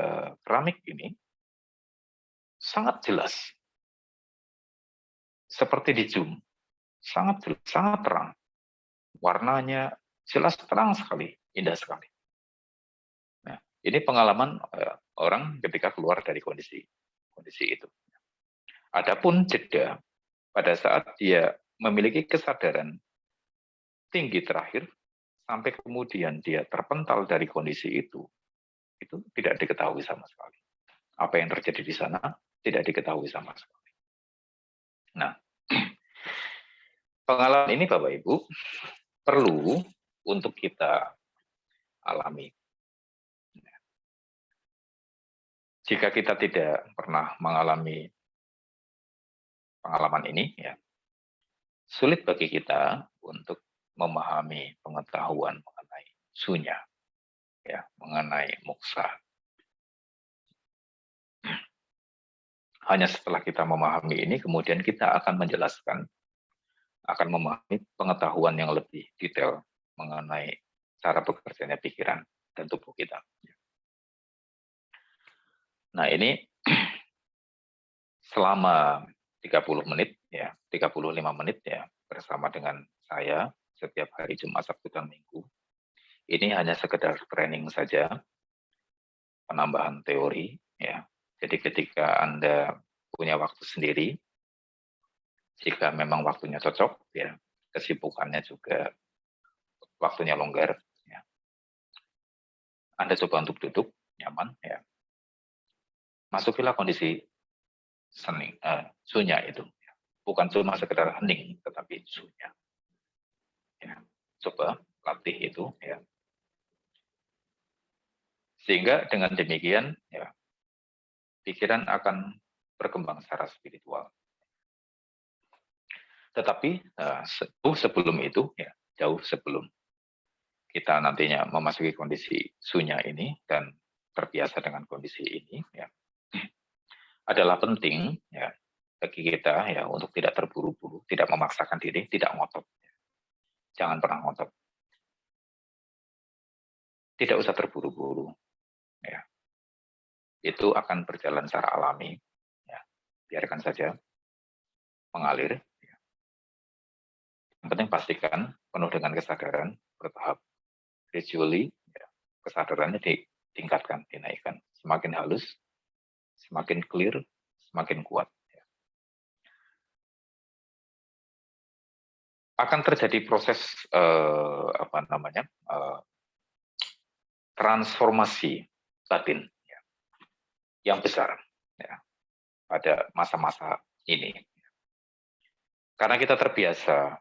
keramik ini sangat jelas, seperti di zoom, sangat jelas, sangat terang, warnanya jelas terang sekali, indah sekali. Nah, ini pengalaman orang ketika keluar dari kondisi itu. Adapun jeda pada saat dia memiliki kesadaran tinggi terakhir sampai kemudian dia terpental dari kondisi itu tidak diketahui sama sekali. Apa yang terjadi di sana tidak diketahui sama sekali. Nah, pengalaman ini Bapak Ibu perlu untuk kita alami. Jika kita tidak pernah mengalami pengalaman ini, ya, sulit bagi kita untuk memahami pengetahuan mengenai sunya, ya, mengenai moksa. Hanya setelah kita memahami ini, kemudian kita akan menjelaskan, akan memahami pengetahuan yang lebih detail mengenai cara bekerjanya pikiran dan tubuh kita. Nah, ini selama 30 menit, ya, 35 menit ya, bersama dengan saya setiap hari Jumat, Sabtu, dan Minggu. Ini hanya sekedar training saja, penambahan teori, ya. Jadi ketika Anda punya waktu sendiri, jika memang waktunya cocok, ya, kesibukannya juga waktunya longgar, ya, Anda coba untuk duduk nyaman, ya, masukilah kondisi sunya itu, ya. Bukan cuma sekedar hening, tetapi sunya. Ya, coba latih itu, ya. Sehingga dengan demikian, ya, pikiran akan berkembang secara spiritual. Tetapi sebelum itu, ya, jauh sebelum kita nantinya memasuki kondisi sunya ini dan terbiasa dengan kondisi ini, ya, adalah penting, ya, bagi kita, ya, untuk tidak terburu-buru, tidak memaksakan diri, tidak ngotot. Jangan pernah ngotot. Tidak usah terburu-buru, ya. Itu akan berjalan secara alami, ya. Biarkan saja mengalir. Ya. Yang penting pastikan penuh dengan kesadaran, bertahap, gradually, ya, kesadarannya ditingkatkan, dinaikkan. Semakin halus, semakin clear, semakin kuat. Ya. Akan terjadi proses transformasi batin, ya, yang besar, ya, pada masa-masa ini. Karena kita terbiasa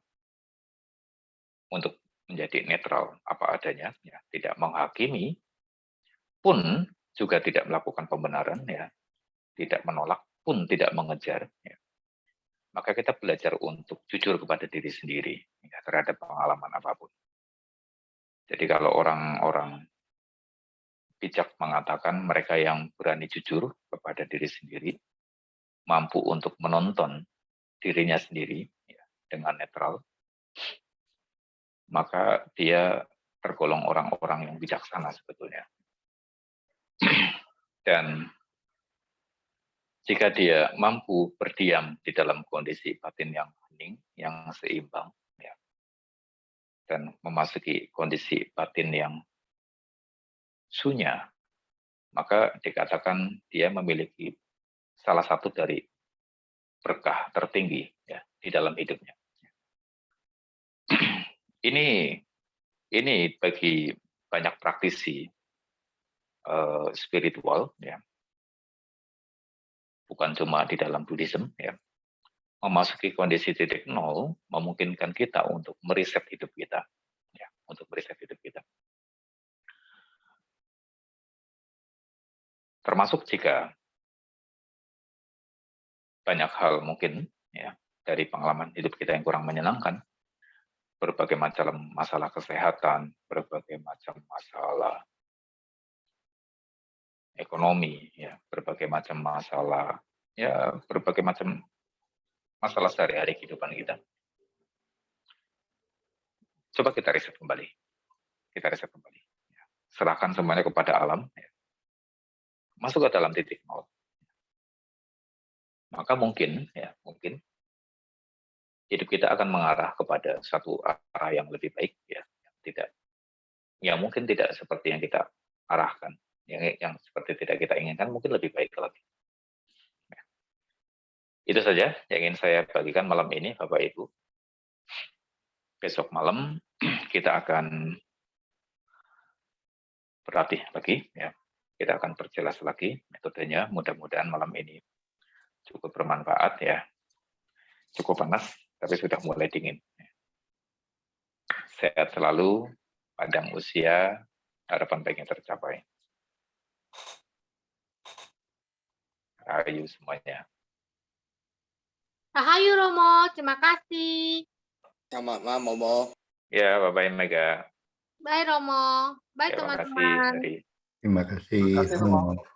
untuk menjadi netral apa adanya, ya, tidak menghakimi, pun juga tidak melakukan pembenaran, ya, tidak menolak pun tidak mengejar, ya. Maka kita belajar untuk jujur kepada diri sendiri, ya, terhadap pengalaman apapun. Jadi kalau orang-orang bijak mengatakan mereka yang berani jujur kepada diri sendiri, mampu untuk menonton dirinya sendiri, ya, dengan netral, maka dia tergolong orang-orang yang bijaksana sebetulnya. Dan jika dia mampu berdiam di dalam kondisi batin yang hening, yang seimbang, ya, dan memasuki kondisi batin yang sunya, maka dikatakan dia memiliki salah satu dari berkah tertinggi, ya, di dalam hidupnya. Ini bagi banyak praktisi spiritual, ya, bukan cuma di dalam Buddhism, ya, memasuki kondisi titik nol memungkinkan kita untuk meriset hidup kita, ya, untuk meriset hidup kita. Termasuk jika banyak hal mungkin, ya, dari pengalaman hidup kita yang kurang menyenangkan, berbagai macam masalah kesehatan, berbagai macam masalah ekonomi, ya, berbagai macam masalah, ya, berbagai macam masalah sehari-hari kehidupan kita. Coba kita riset kembali. Kita riset kembali. Serahkan semuanya kepada alam. Masuk ke dalam titik nol. Maka mungkin hidup kita akan mengarah kepada satu arah yang lebih baik, mungkin tidak seperti yang kita arahkan, yang seperti tidak kita inginkan, mungkin lebih baik lagi. Itu saja yang ingin saya bagikan malam ini, Bapak Ibu. Besok malam kita akan berlatih lagi, kita akan perjelas lagi metodenya. Mudah-mudahan malam ini cukup bermanfaat, cukup panas, tapi sudah mulai dingin. Sehat selalu, panjang usia, harapan baiknya tercapai. Rahayu semuanya. Rahayu Romo, terima kasih. Selamat malam, Romo. Ya, bye-bye Mega. Bye Romo. Bye Terima teman-teman. kasih. Terima kasih. Terima kasih, Romo.